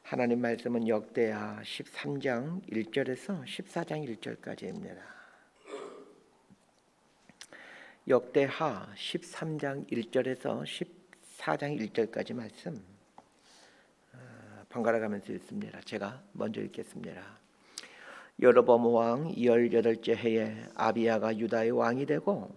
하나님 말씀은 역대하 13장 1절에서 14장 1절까지입니다. 역대하 13장 1절에서 14장 1절까지 말씀 번갈아 가면서 읽습니다. 제가 먼저 읽겠습니다. 여로보암 왕 18째 해에 아비야가 유다의 왕이 되고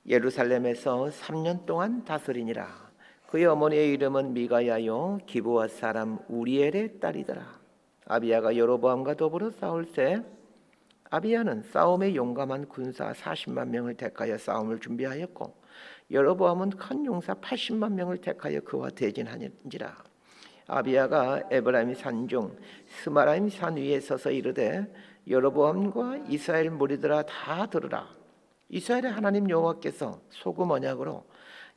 예루살렘에서 3년 동안 다스리니라. 그의 어머니의 이름은 미가야요 기브앗 사람 우리엘의 딸이더라. 아비야가 여로보암과 더불어 싸울새 아비야는 싸움에 용감한 군사 40만 명을 택하여 싸움을 준비하였고 여로보암은 큰 용사 80만 명을 택하여 그와 대진하는지라. 아비야가 에브라임 산중 스마라임 산 위에 서서 이르되 여로보암과 이스라엘 무리들아 다 들으라. 이스라엘의 하나님 여호와께서 소금 언약으로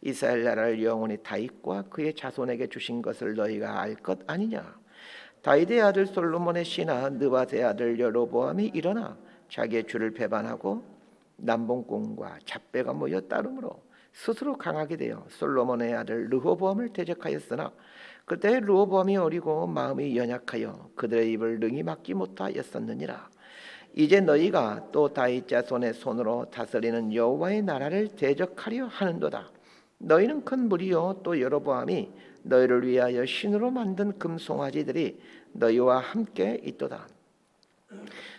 이스라엘 나라를 영원히 다윗과 그의 자손에게 주신 것을 너희가 알 것 아니냐. 다윗의 아들 솔로몬의 씨나 느밧의 아들 여로보암이 일어나 자기의 주를 배반하고 남봉꾼과 잡배가 모여 따름으로 스스로 강하게 되어 솔로몬의 아들 르호보암을 대적하였으나 그때 르호보암이 어리고 마음이 연약하여 그들의 입을 능히 막지 못하였었느니라. 이제 너희가 또 다윗 자손의 손으로 다스리는 여호와의 나라를 대적하려 하는도다. 너희는 큰 무리요 또 여로보암이 너희를 위하여 신으로 만든 금송아지들이 너희와 함께 있도다.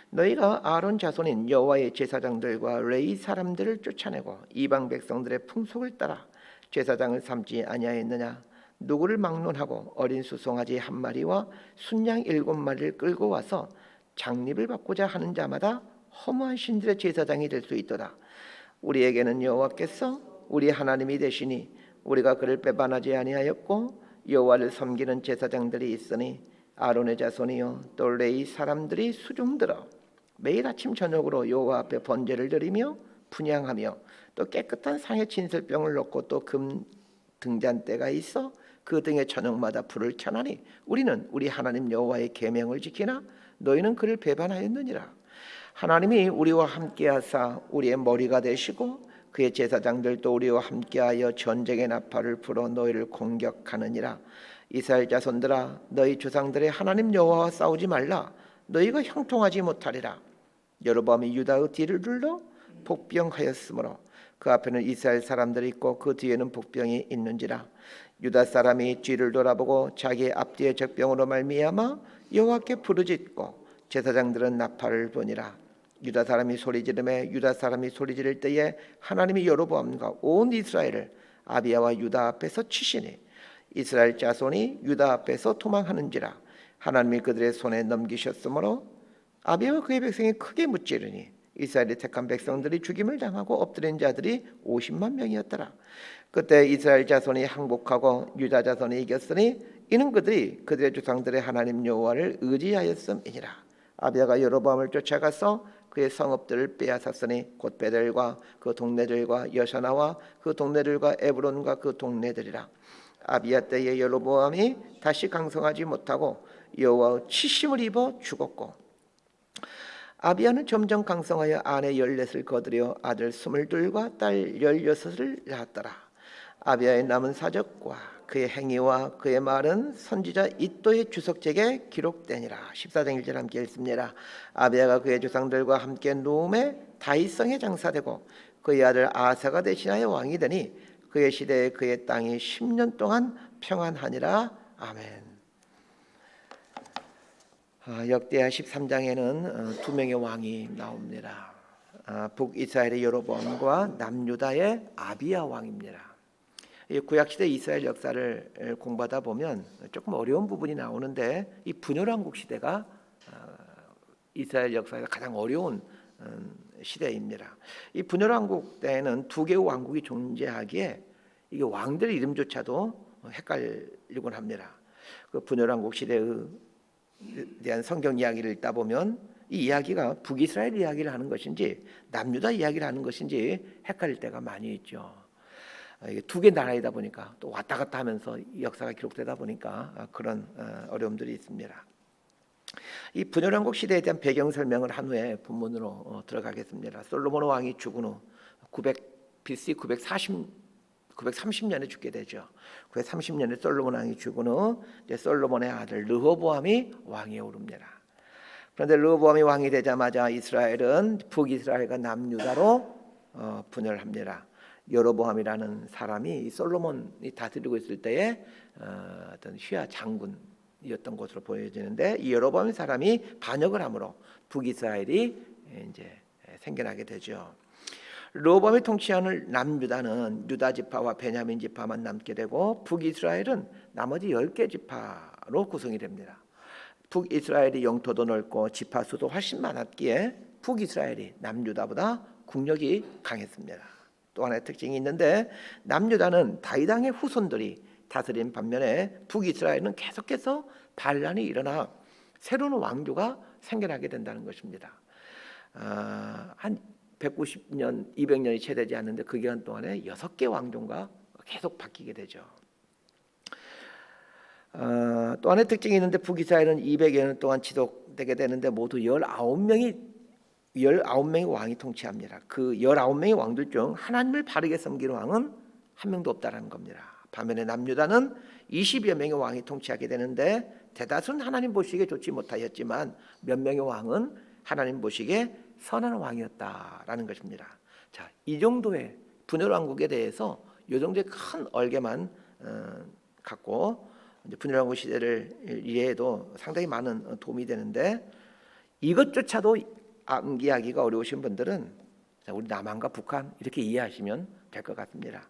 너희가 아론 자손인 여호와의 제사장들과 레위 사람들을 쫓아내고 이방 백성들의 풍속을 따라 제사장을 삼지 아니하였느냐. 누구를 막론하고 어린 수송아지 한 마리와 순양 7마리를 끌고 와서 장립을 받고자 하는 자마다 허무한 신들의 제사장이 될 수 있도다. 우리에게는 여호와께서 우리 하나님이 되시니 우리가 그를 배반하지 아니하였고 여호와를 섬기는 제사장들이 있으니 아론의 자손이요 또 레위 사람들이 수종들어 매일 아침 저녁으로 여호와 앞에 번제를 드리며 분향하며 또 깨끗한 상에 진설병을 넣고 또 금 등잔대가 있어 그 등에 저녁마다 불을 켜나니 우리는 우리 하나님 여호와의 계명을 지키나 너희는 그를 배반하였느니라. 하나님이 우리와 함께하사 우리의 머리가 되시고 그의 제사장들도 우리와 함께하여 전쟁의 나팔을 불어 너희를 공격하느니라. 이스라엘 자손들아 너희 조상들의 하나님 여호와와 싸우지 말라. 너희가 형통하지 못하리라. 여로보암이 유다의 뒤를 둘러 복병하였으므로 그 앞에는 이스라엘 사람들이 있고 그 뒤에는 복병이 있는지라. 유다 사람이 뒤를 돌아보고 자기의 앞뒤의 적병으로 말미암아 여호와께 부르짖고 제사장들은 나팔을 보니라. 유다 사람이 소리 지르매 유다 사람이 소리 지를 때에 하나님이 여로보암과 온 이스라엘을 아비야와 유다 앞에서 치시니 이스라엘 자손이 유다 앞에서 도망하는지라. 하나님이 그들의 손에 넘기셨으므로 아비야와 그의 백성이 크게 무찌르니 이스라엘의 택한 백성들이 죽임을 당하고 엎드린 자들이 50만 명이었더라. 그때 이스라엘 자손이 항복하고 유다 자손이 이겼으니 이는 그들이 그들의 조상들의 하나님 여호와를 의지하였음이니라. 아비야가 여로보암을 쫓아가서 그의 성읍들을 빼앗았으니 곧 베델과 그 동네들과 여샤나와 그 동네들과 에브론과 그 동네들이라. 아비야 때에 여로보암이 다시 강성하지 못하고 여호와의 치심을 입어 죽었고 아비야는 점점 강성하여 아내 14을 거두려 아들 22과 딸 16을 낳았더라. 아비야의 남은 사적과 그의 행위와 그의 말은 선지자 이도의 주석책에 기록되니라. 14장 1절 함께 읽습니다. 아비야가 그의 조상들과 함께 노음의 다윗성에 장사되고 그의 아들 아사가 대신하여 왕이 되니 그의 시대에 그의 땅이 10년 동안 평안하니라. 아멘. 역대하 13장에는 두 명의 왕이 나옵니다. 북이스라엘의 여로보암과 남유다의 아비야 왕입니다. 구약시대 이스라엘 역사를 공부하다 보면 조금 어려운 부분이 나오는데 이 분열왕국 시대가 이스라엘 역사에서 가장 어려운 시대입니다. 이 분열왕국 때에는 두 개의 왕국이 존재하기에 이게 왕들의 이름조차도 헷갈리곤 합니다. 그 분열왕국 시대에 대한 성경 이야기를 읽다 보면 이 이야기가 북이스라엘 이야기를 하는 것인지 남유다 이야기를 하는 것인지 헷갈릴 때가 많이 있죠. 이게 두 개 나라이다 보니까 또 왔다 갔다 하면서 역사가 기록되다 보니까 그런 어려움들이 있습니다. 이 분열왕국 시대에 대한 배경 설명을 한 후에 본문으로 들어가겠습니다. 솔로몬 왕이 죽은 후 BC 940 930년에 죽게 되죠. 930년에 솔로몬 왕이 죽은 후 이제 솔로몬의 아들 르호보암이 왕위에 오릅니다. 그런데 르호보암이 왕이 되자마자 이스라엘은 북이스라엘과 남유다로 분열합니다. 여로보암이라는 사람이 솔로몬이 다스리고 있을 때에 어떤 휘하 장군이었던 것으로 보여지는데, 이 여로보암 사람이 반역을 함으로 북이스라엘이 이제 생겨나게 되죠. 르호보암이 통치하는 남유다는 유다 지파와 베냐민 지파만 남게 되고, 북이스라엘은 나머지 10개 지파로 구성이 됩니다. 북이스라엘이 영토도 넓고 지파 수도 훨씬 많았기에 북이스라엘이 남유다보다 국력이 강했습니다. 또 하나의 특징이 있는데, 남유다는 다윗 왕의 후손들이 다스린 반면에 북이스라엘은 계속해서 반란이 일어나 새로운 왕조가 생겨나게 된다는 것입니다. 한 190년, 200년이 채 되지 않는데 그 기간 동안에 6개 왕조가 계속 바뀌게 되죠. 또 하나의 특징이 있는데, 북이스라엘은 200여 년 동안 지속되게 되는데 모두 19명이 왕이 통치합니다. 그 19명의 왕들 중 하나님을 바르게 섬기는 왕은 한 명도 없다라는 겁니다. 반면에 남유다는 20여 명의 왕이 통치하게 되는데, 대다수는 하나님 보시기에 좋지 못하였지만 몇 명의 왕은 하나님 보시기에 선한 왕이었다라는 것입니다. 자, 이 정도의 분열 왕국에 대해서 이 정도의 큰 얼개만 갖고 이제 분열 왕국 시대를 이해해도 상당히 많은 도움이 되는데, 이것조차도 암기하기가 어려우신 분들은 우리 남한과 북한 이렇게 이해하시면 될 것 같습니다.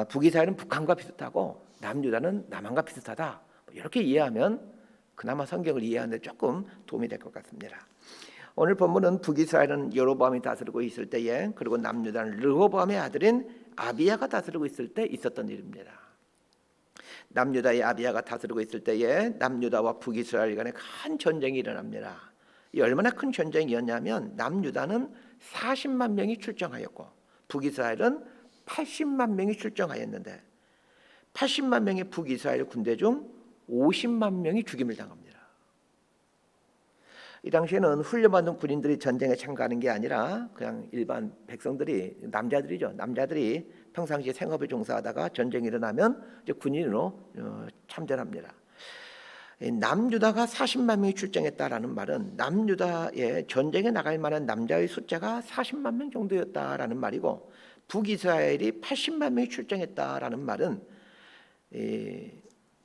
북이스라엘은 북한과 비슷하고 남유다는 남한과 비슷하다, 이렇게 이해하면 그나마 성경을 이해하는 데 조금 도움이 될 것 같습니다. 오늘 본문은 북이스라엘은 여로보암이 다스리고 있을 때에, 그리고 남유다는 르호보암의 아들인 아비야가 다스리고 있을 때 있었던 일입니다. 남유다의 아비야가 다스리고 있을 때에 남유다와 북이스라엘 간에 큰 전쟁이 일어납니다. 이 얼마나 큰 전쟁이었냐면, 남유다는 40만 명이 출정하였고 북이스라엘은 80만 명이 출정하였는데, 80만 명의 북이스라엘 군대 중 50만 명이 죽임을 당합니다. 이 당시에는 훈련받은 군인들이 전쟁에 참가하는 게 아니라 그냥 일반 백성들이, 남자들이 평상시에 생업에 종사하다가 전쟁이 일어나면 이제 군인으로 참전합니다. 남유다가 40만 명이 출정했다라는 말은 남유다에 전쟁에 나갈 만한 남자의 숫자가 40만 명 정도였다라는 말이고, 북이스라엘이 80만 명이 출정했다라는 말은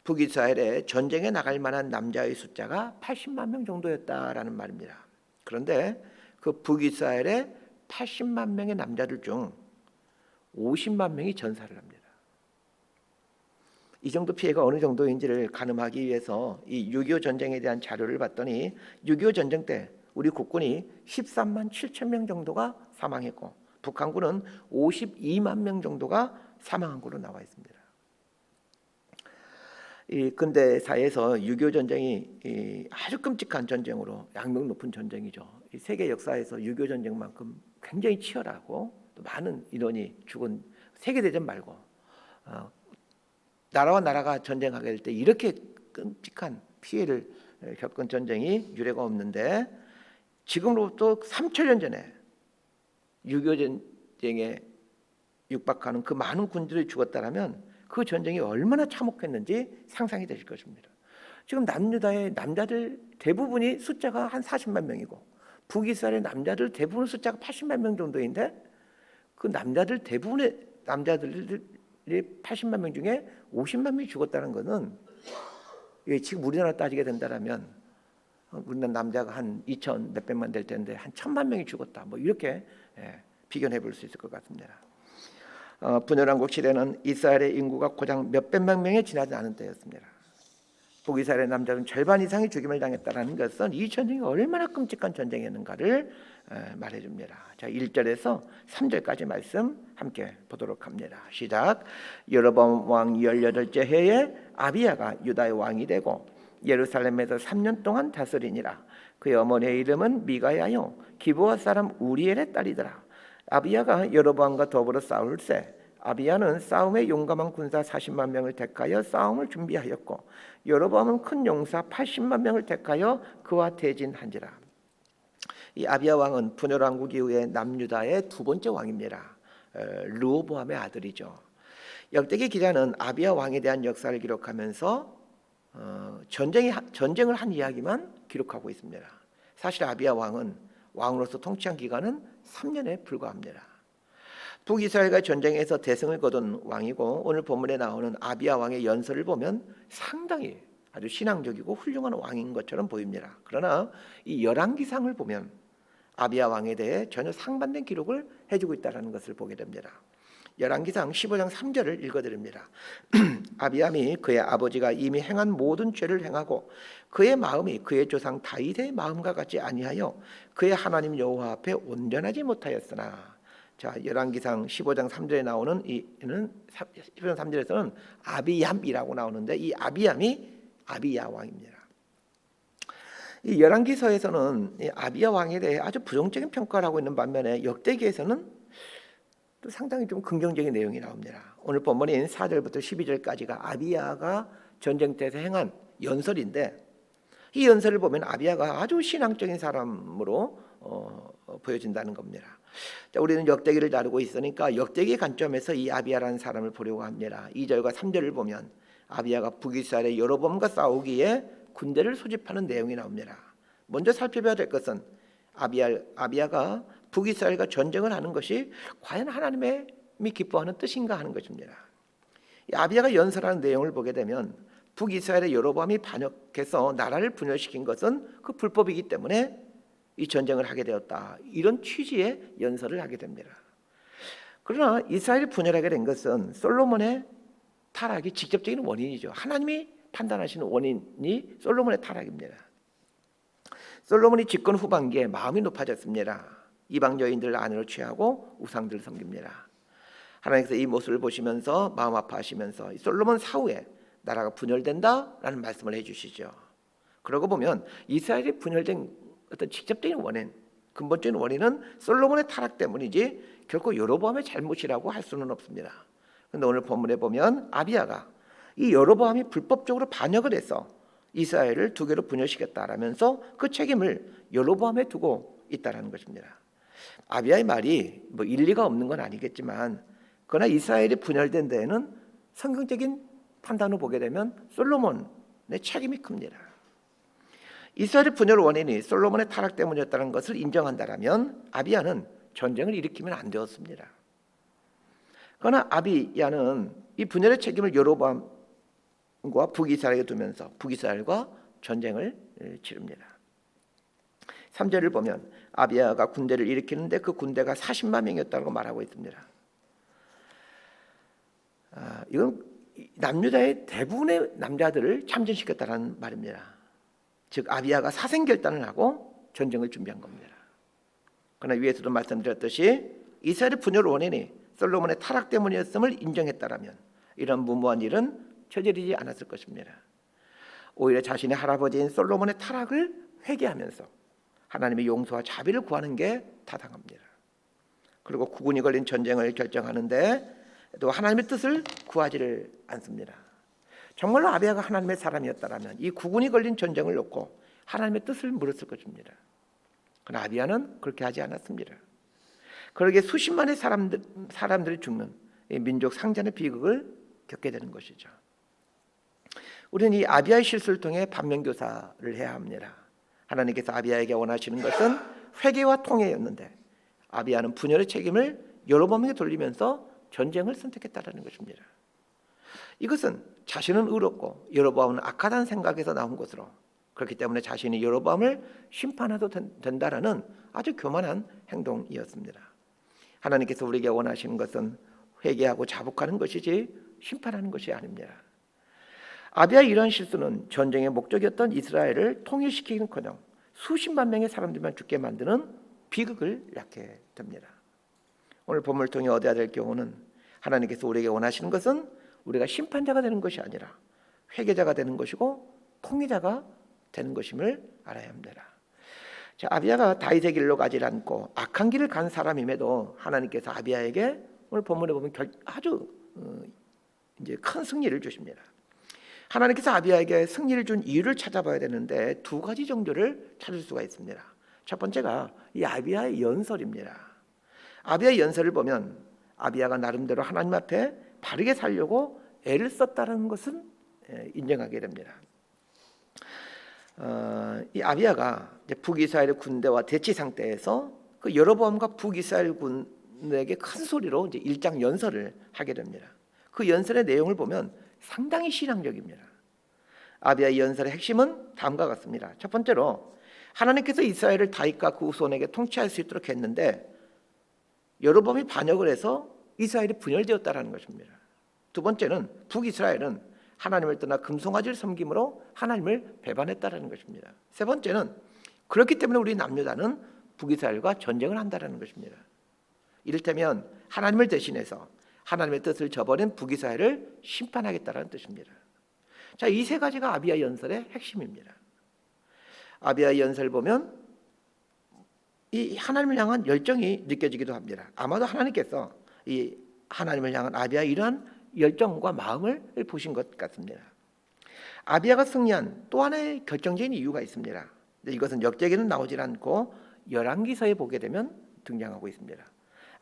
북이스라엘에 전쟁에 나갈 만한 남자의 숫자가 80만 명 정도였다라는 말입니다. 그런데 그 북이스라엘의 80만 명의 남자들 중 50만 명이 전사를 합니다. 이 정도 피해가 어느 정도인지를 가늠하기 위해서 이 6.25 전쟁에 대한 자료를 봤더니, 6.25 전쟁 때 우리 국군이 13만 7천 명 정도가 사망했고 북한군은 52만 명 정도가 사망한 걸로 나와 있습니다. 이 근대사에서 6.25 전쟁이 아주 끔찍한 전쟁으로 양명 높은 전쟁이죠. 이 세계 역사에서 6.25 전쟁만큼 굉장히 치열하고 또 많은 인원이 죽은, 세계대전 말고 나라와 나라가 전쟁하게 될 때 이렇게 끔찍한 피해를 겪은 전쟁이 유례가 없는데, 지금으로부터 3천년 전에 6.25 전쟁에 육박하는 그 많은 군인들이 죽었다라면 그 전쟁이 얼마나 참혹했는지 상상이 되실 것입니다. 지금 남유다의 남자들 대부분이 숫자가 한 40만 명이고 북이스라엘의 남자들 대부분 숫자가 80만 명 정도인데, 그 남자들 대부분의 남자들이 80만 명 중에 50만 명이 죽었다는 것은, 지금 우리나라 따지게 된다면 우리나라 남자가 한 2천 몇백만 될 텐데 한 1,000만 명이 죽었다, 이렇게 비교해 볼 수 있을 것 같습니다. 분열왕국 시대는 이스라엘의 인구가 고작 몇백만 명에 지나지 않은 때였습니다. 북이스라엘의 남자는 절반 이상이 죽임을 당했다는 것은 이 전쟁이 얼마나 끔찍한 전쟁이었는가를 말해줍니다. 자, 1절에서 3절까지 말씀 함께 보도록 합니다. 시작. 여로보암 왕 18째 해에 아비야가 유다의 왕이 되고 예루살렘에서 3년 동안 다스리니라. 그의 어머니의 이름은 미가야요 기브아 사람 우리엘의 딸이더라. 아비야가 여로보암과 더불어 싸울세 아비야는 싸움에 용감한 군사 40만 명을 택하여 싸움을 준비하였고 여로보암은 큰 용사 80만 명을 택하여 그와 대진한지라. 이 아비야 왕은 분열왕국 이후에 남유다의 두 번째 왕입니다. 르호보암의 아들이죠. 역대기 기자는 아비야 왕에 대한 역사를 기록하면서 전쟁을 한 이야기만 기록하고 있습니다. 사실 아비야 왕은 왕으로서 통치한 기간은 3년에 불과합니다. 북이스라엘과 전쟁에서 대승을 거둔 왕이고, 오늘 본문에 나오는 아비야 왕의 연설을 보면 상당히 아주 신앙적이고 훌륭한 왕인 것처럼 보입니다. 그러나 이 열왕기상을 보면 아비야 왕에 대해 전혀 상반된 기록을 해주고 있다는 것을 보게 됩니다. 열왕기상 15장 3절을 읽어드립니다. 아비암이 그의 아버지가 이미 행한 모든 죄를 행하고 그의 마음이 그의 조상 다윗의 마음과 같이 아니하여 그의 하나님 여호와 앞에 온전하지 못하였으나. 자, 열왕기상 15장 3절에 나오는 이는 15장 3절에서는 아비암이라고 나오는데, 이 아비암이 아비야 왕입니다. 이 열왕기서에서는 이 아비야 왕에 대해 아주 부정적인 평가를 하고 있는 반면에 역대기에서는 또 상당히 좀 긍정적인 내용이 나옵니다. 오늘 본문인 4절부터 12절까지가 아비야가 전쟁 때에서 행한 연설인데, 이 연설을 보면 아비야가 아주 신앙적인 사람으로 보여진다는 겁니다. 자, 우리는 역대기를 다루고 있으니까 역대기 관점에서 이 아비야라는 사람을 보려고 합니다. 2절과 3절을 보면 아비야가 북이스라엘의 여로보암과 싸우기에 군대를 소집하는 내용이 나옵니다. 먼저 살펴봐야 될 것은 아비야가 북이스라엘과 전쟁을 하는 것이 과연 하나님이 기뻐하는 뜻인가 하는 것입니다. 아비야가 연설하는 내용을 보게 되면 북이스라엘의 여로보암이 반역해서 나라를 분열시킨 것은 그 불법이기 때문에 이 전쟁을 하게 되었다, 이런 취지의 연설을 하게 됩니다. 그러나 이스라엘이 분열하게 된 것은 솔로몬의 타락이 직접적인 원인이죠. 하나님이 판단하시는 원인이 솔로몬의 타락입니다. 솔로몬이 집권 후반기에 마음이 높아졌습니다. 이방 여인들을 아내로 취하고 우상들을 섬깁니다. 하나님께서 이 모습을 보시면서 마음 아파하시면서 솔로몬 사후에 나라가 분열된다라는 말씀을 해주시죠. 그러고 보면 이스라엘이 분열된 어떤 직접적인 원인, 근본적인 원인은 솔로몬의 타락 때문이지 결코 여로보암의 잘못이라고 할 수는 없습니다. 그런데 오늘 본문에 보면 아비야가 이 여로보암이 불법적으로 반역을 해서 이스라엘을 두 개로 분열시켰다라면서 그 책임을 여로보암에 두고 있다라는 것입니다. 아비야의 말이 뭐 일리가 없는 건 아니겠지만, 그러나 이스라엘이 분열된 데에는 성경적인 판단을 보게 되면 솔로몬의 책임이 큽니다. 이스라엘의 분열 원인이 솔로몬의 타락 때문이었다는 것을 인정한다라면 아비야는 전쟁을 일으키면 안 되었습니다. 그러나 아비야는 이 분열의 책임을 여로보암과 북이스라엘에 두면서 북이스라엘과 전쟁을 치릅니다. 3절을 보면 아비야가 군대를 일으키는데 그 군대가 40만 명이었다고 말하고 있습니다. 이건 남유다의 대부분의 남자들을 참전시켰다는 말입니다. 즉 아비야가 사생결단을 하고 전쟁을 준비한 겁니다. 그러나 위에서도 말씀드렸듯이 이스라엘의 분열 원인이 솔로몬의 타락 때문이었음을 인정했다라면 이런 무모한 일은 저지르지 않았을 것입니다. 오히려 자신의 할아버지인 솔로몬의 타락을 회개하면서 하나님의 용서와 자비를 구하는 게 타당합니다. 그리고 국군이 걸린 전쟁을 결정하는데 또 하나님의 뜻을 구하지를 않습니다. 정말로 아비야가 하나님의 사람이었다면 이 국군이 걸린 전쟁을 놓고 하나님의 뜻을 물었을 것입니다. 그러나 아비야는 그렇게 하지 않았습니다. 그러기에 수십만의 사람들이 죽는 이 민족 상잔의 비극을 겪게 되는 것이죠. 우리는 이 아비야의 실수를 통해 반면교사를 해야 합니다. 하나님께서 아비야에게 원하시는 것은 회개와 통회였는데 아비야는 분열의 책임을 여로보암에게 돌리면서 전쟁을 선택했다는 것입니다. 이것은 자신은 의롭고 여로보암은 악하다는 생각에서 나온 것으로, 그렇기 때문에 자신이 여로보암을 심판해도 된다라는 아주 교만한 행동이었습니다. 하나님께서 우리에게 원하시는 것은 회개하고 자복하는 것이지 심판하는 것이 아닙니다. 아비야의 이러한 실수는 전쟁의 목적이었던 이스라엘을 통일시키기는커녕 수십만 명의 사람들만 죽게 만드는 비극을 낳게 됩니다. 오늘 본문을 통해 얻어야 될 교훈은 하나님께서 우리에게 원하시는 것은 우리가 심판자가 되는 것이 아니라 회개자가 되는 것이고 통일자가 되는 것임을 알아야 합니다. 자, 아비야가 다윗의 길로 가지 않고 악한 길을 간 사람임에도 하나님께서 아비야에게 오늘 본문에 보면 아주 이제 큰 승리를 주십니다. 하나님께서 아비야에게 승리를 준 이유를 찾아봐야 되는데 두 가지 정도를 찾을 수가 있습니다. 첫 번째가 이 아비야의 연설입니다. 아비야의 연설을 보면 아비야가 나름대로 하나님 앞에 바르게 살려고 애를 썼다는 것은 인정하게 됩니다. 이 아비야가 북이스라엘 군대와 대치 상태에서 그 여로보암과 북이스라엘 군에게 큰 소리로 이제 일장 연설을 하게 됩니다. 그 연설의 내용을 보면 상당히 신앙적입니다. 아비야의 연설의 핵심은 다음과 같습니다. 첫 번째로 하나님께서 이스라엘을 다윗과 그 후손에게 통치할 수 있도록 했는데 여로보암이 반역을 해서 이스라엘이 분열되었다는 것입니다. 두 번째는 북이스라엘은 하나님을 떠나 금송아지를 섬김으로 하나님을 배반했다는 것입니다. 세 번째는 그렇기 때문에 우리 남유다는 북이스라엘과 전쟁을 한다는 것입니다. 이를테면 하나님을 대신해서 하나님의 뜻을 저버린 북이스라엘을 심판하겠다는 뜻입니다. 자, 이 세 가지가 아비야 연설의 핵심입니다. 아비야 연설 보면 이 하나님을 향한 열정이 느껴지기도 합니다. 아마도 하나님께서 이 하나님을 향한 아비야의 이러한 열정과 마음을 보신 것 같습니다. 아비야가 승리한 또 하나의 결정적인 이유가 있습니다. 이것은 역대기는 나오질 않고 열왕기서에 보게 되면 등장하고 있습니다.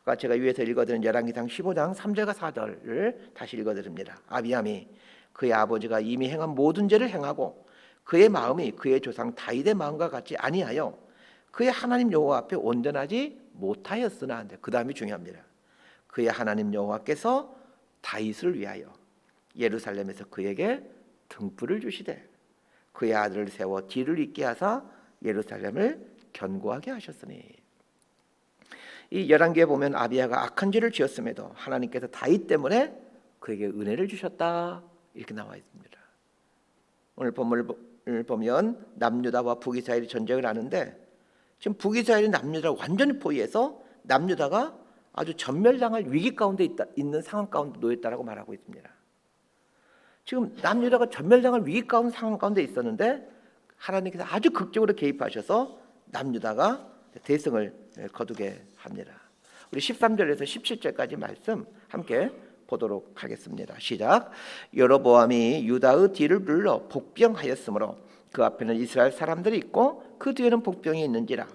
아까 제가 위에서 읽어드린 열왕기상 15장 3절과 4절을 다시 읽어드립니다. 아비암이 그의 아버지가 이미 행한 모든 죄를 행하고 그의 마음이 그의 조상 다윗의 마음과 같지 아니하여 그의 하나님 여호와 앞에 온전하지 못하였으나, 그 다음이 중요합니다. 그의 하나님 여호와께서 다윗을 위하여 예루살렘에서 그에게 등불을 주시되 그의 아들을 세워 뒤를 잇게 하사 예루살렘을 견고하게 하셨으니. 이 열왕기에 보면 아비야가 악한 죄를 지었음에도 하나님께서 다윗 때문에 그에게 은혜를 주셨다 이렇게 나와 있습니다. 오늘 본문을 보면 남유다와 북이스라엘이 전쟁을 하는데 지금 북이스라엘이 남유다를 완전히 포위해서 남유다가 아주 전멸당할 위기 가운데 있는 상황 가운데 놓였다라고 말하고 있습니다. 지금 남유다가 전멸당할 위기 가운데 상황 가운데 있었는데 하나님께서 아주 극적으로 개입하셔서 남유다가 대승을 거두게 합니다. 우리 13절에서 17절까지 말씀 함께 보도록 하겠습니다. 시작. 여로보암이 유다의 뒤를 불러 복병하였으므로 그 앞에는 이스라엘 사람들이 있고 그 뒤에는 복병이 있는지라.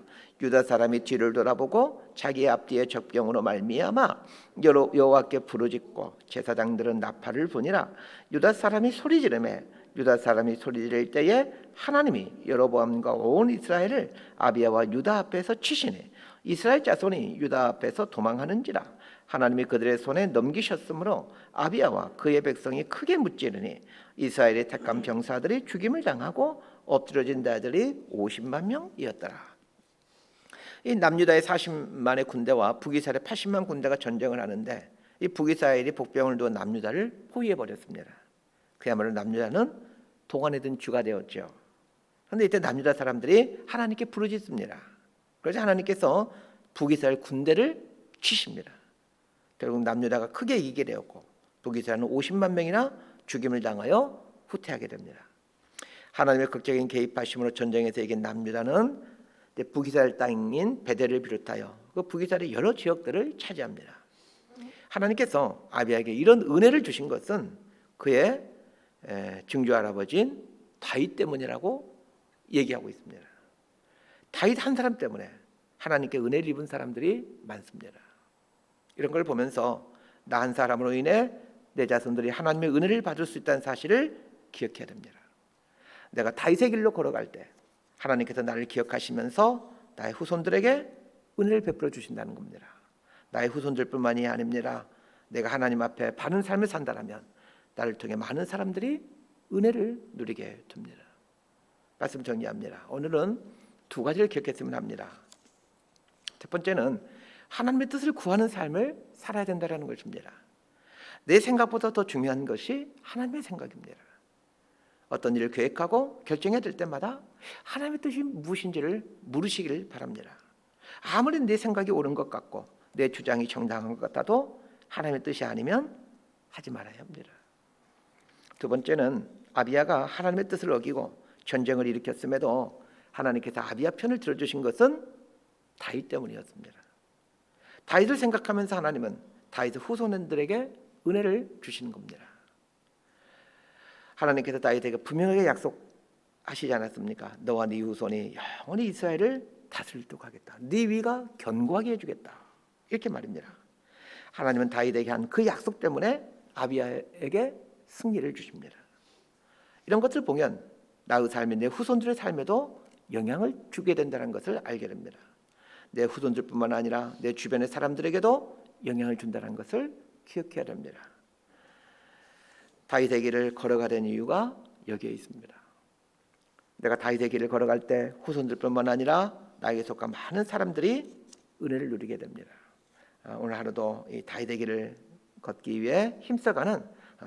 유다 사람이 뒤를 돌아보고 자기의 앞뒤에 적병으로 말미암아 여호와께 부르짖고 제사장들은 나팔을 부니라. 유다 사람이 소리 지르매 유다 사람이 소리 지를 때에 하나님이 여로보암과 온 이스라엘을 아비야와 유다 앞에서 치시니 이스라엘 자손이 유다 앞에서 도망하는지라. 하나님이 그들의 손에 넘기셨으므로 아비야와 그의 백성이 크게 무찌르니 이스라엘의 택한 병사들이 죽임을 당하고 엎드려진 자들이 50만 명이었더라. 이 남유다의 40만의 군대와 북이스라엘의 80만 군대가 전쟁을 하는데 이 북이스라엘이 복병을 두어 남유다를 포위해 버렸습니다. 그야말로 남유다는 동안에 든 쥐가 되었죠. 그런데 이때 남유다 사람들이 하나님께 부르짖습니다. 그래서 하나님께서 북이스라엘 군대를 치십니다. 결국 남유다가 크게 이기게 되었고 북이스라엘은 50만 명이나 죽임을 당하여 후퇴하게 됩니다. 하나님의 극적인 개입하심으로 전쟁에서 이긴 남유다는 북이스라엘 땅인 베델을 비롯하여 그 북이스라엘의 여러 지역들을 차지합니다. 하나님께서 아비야에게 이런 은혜를 주신 것은 그의 증조 할아버지인 다윗 때문이라고 얘기하고 있습니다. 다윗 한 사람 때문에 하나님께 은혜를 입은 사람들이 많습니다. 이런 걸 보면서 나 한 사람으로 인해 내 자손들이 하나님의 은혜를 받을 수 있다는 사실을 기억해야 됩니다. 내가 다윗의 길로 걸어갈 때 하나님께서 나를 기억하시면서 나의 후손들에게 은혜를 베풀어 주신다는 겁니다. 나의 후손들뿐만이 아닙니다. 내가 하나님 앞에 바른 삶을 산다라면 나를 통해 많은 사람들이 은혜를 누리게 됩니다. 말씀 정리합니다. 오늘은 두 가지를 기억했으면 합니다. 첫 번째는 하나님의 뜻을 구하는 삶을 살아야 된다는 것입니다. 내 생각보다 더 중요한 것이 하나님의 생각입니다. 어떤 일을 계획하고 결정해야 될 때마다 하나님의 뜻이 무엇인지를 물으시길 바랍니다. 아무리 내 생각이 옳은 것 같고 내 주장이 정당한 것 같아도 하나님의 뜻이 아니면 하지 말아야 합니다. 두 번째는 아비야가 하나님의 뜻을 어기고 전쟁을 일으켰음에도 하나님께서 아비야 편을 들어주신 것은 다윗 때문이었습니다. 다윗을 생각하면서 하나님은 다윗의 후손들에게 은혜를 주시는 겁니다. 하나님께서 다윗에게 분명하게 약속하시지 않았습니까? 너와 네 후손이 영원히 이스라엘을 다스리도록 하겠다. 네 위가 견고하게 해주겠다. 이렇게 말입니다. 하나님은 다윗에게 한 그 약속 때문에 아비야에게 승리를 주십니다. 이런 것을 보면 나의 삶이 내 후손들의 삶에도 영향을 주게 된다는 것을 알게 됩니다. 내 후손들뿐만 아니라 내 주변의 사람들에게도 영향을 준다는 것을 기억해야 됩니다. 다윗의 길을 걸어가려는 이유가 여기에 있습니다. 내가 다윗의 길을 걸어갈 때 후손들뿐만 아니라 나에게 속한 많은 사람들이 은혜를 누리게 됩니다. 오늘 하루도 이 다윗의 길을 걷기 위해 힘써가는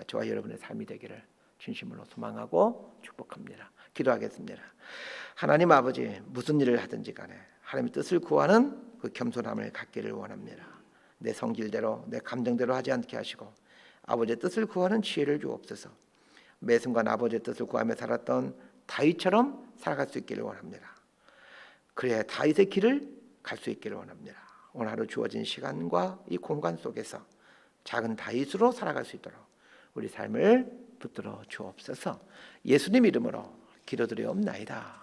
저와 여러분의 삶이 되기를 진심으로 소망하고 축복합니다. 기도하겠습니다. 하나님 아버지, 무슨 일을 하든지 간에 하나님의 뜻을 구하는 그 겸손함을 갖기를 원합니다. 내 성질대로 내 감정대로 하지 않게 하시고 아버지의 뜻을 구하는 지혜를 주옵소서. 매 순간 아버지의 뜻을 구하며 살았던 다윗처럼 살아갈 수 있기를 원합니다. 그래야 다윗의 길을 갈 수 있기를 원합니다. 오늘 하루 주어진 시간과 이 공간 속에서 작은 다윗으로 살아갈 수 있도록 우리 삶을 붙들어 주옵소서. 예수님 이름으로 기도드리옵나이다.